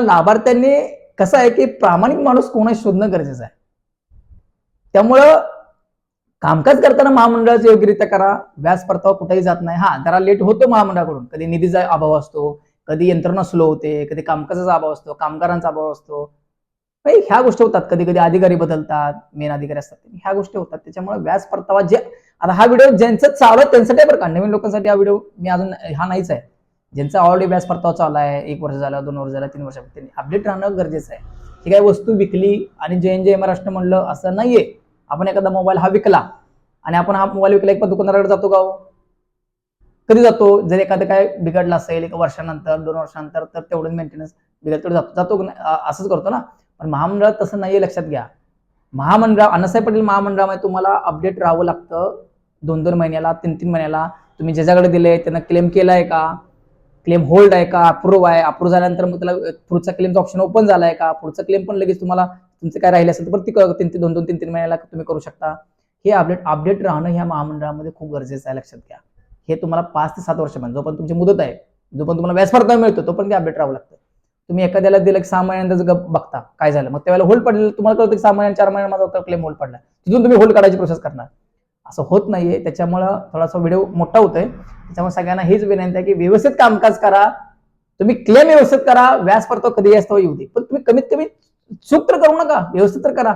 लाभार्थ्यांनी कसं आहे की प्रामाणिक माणूस कोणाशी शोधणं गरजेचं आहे. त्यामुळं कामकाज करताना महामंडळाचं योग्यरित्या करा. व्याज परतावा कुठेही जात नाही. हा, जरा लेट होतो महामंडळाकडून. कधी निधीचा अभाव असतो, कधी यंत्रणा स्लो होते, कधी कामकाजाचा अभाव असतो, कामगारांचा अभाव असतो. ह्या गोष्टी होतात. कधी कधी अधिकारी बदलतात, मेन अधिकारी असतात, ह्या गोष्टी होतात. त्याच्यामुळे व्याज परतावा जे आता हा व्हिडिओ ज्यांचं चालू आहे त्यांच्यासाठी बरं का, नवीन लोकांसाठी हा व्हिडिओ मी अजून हा नाहीच आहे. ज्यांचा ऑलरेडी व्याज परतावा चालू आहे, 1 वर्ष झालं, 2 वर्ष झालं, 3 वर्ष, त्यांनी अपडेट राहणं गरजेचं आहे. ही काही वस्तू विकली आणि जे महाराष्ट्र म्हणलं असं नाहीये. आपण एखादा मोबाईल हा विकला आणि आपण हा मोबाईल विकला एक दुकानदाराकडे जातो का? कधी जातो? जर एखादं काय बिघडलं असेल 1 वर्षानंतर, 2 वर्षानंतर, तर तेवढं मेंटेनन्स बिघडलं जातो असंच करतो ना. पण महामंडळात तसं नाहीये, लक्षात घ्या. महामंडळ अण्णासाहेब पाटील महामंडळामध्ये तुम्हाला अपडेट राहावं लागतं 2-2 महिन्याला, 3-3 महिन्याला. तुम्ही ज्याच्याकडे दिले त्यांना क्लेम केलाय का, क्लेम होल्ड आहे का, अप्रूव्ह आहे, अप्रूव्ह झाल्यानंतर मग त्याला पुढचा क्लेमचा ऑप्शन ओपन झालाय का, पुढचा क्लेम पण लगेच तुम्हाला तुमचं काय राहिले असेल तर ती 2-2, 3-3 महिन्याला तुम्ही करू शकता. हे अपडेट राहणं ह्या महामंडळामध्ये खूप गरजेचं आहे, लक्षात घ्या. हे तुम्हाला 5 ते 7 वर्षापर्यंत जोपर्यंत तुमची मुदत आहे, जोपर्यंत तुम्हाला व्याज परतावा मिळतो तोपर्यंत ते अपडेट राहावं लागतं. तुम्ही एखाद्याला दिलं की 6 महिन्यांचा बघता काय झालं, मग त्यावेळेला होल्ड पडलेलं तुम्हाला कळतं की 6 महिन्यां 4 महिन्यां माझा क्लेम होल्ड पडला, तिथून तुम्ही होल्ड काढायची प्रोसेस करणार. असं होत नाहीये. त्याच्यामुळं थोडासा व्हिडिओ मोठा होतोय. त्याच्यामुळे सगळ्यांना हीच विनंती आहे की व्यवस्थित कामकाज करा. तुम्ही क्लेम व्यवस्थित करा. व्याज परतावा कधी असतो येऊ दे, पण तुम्ही कमीत कमी चूक तर करू नका, व्यवस्थित तर करा.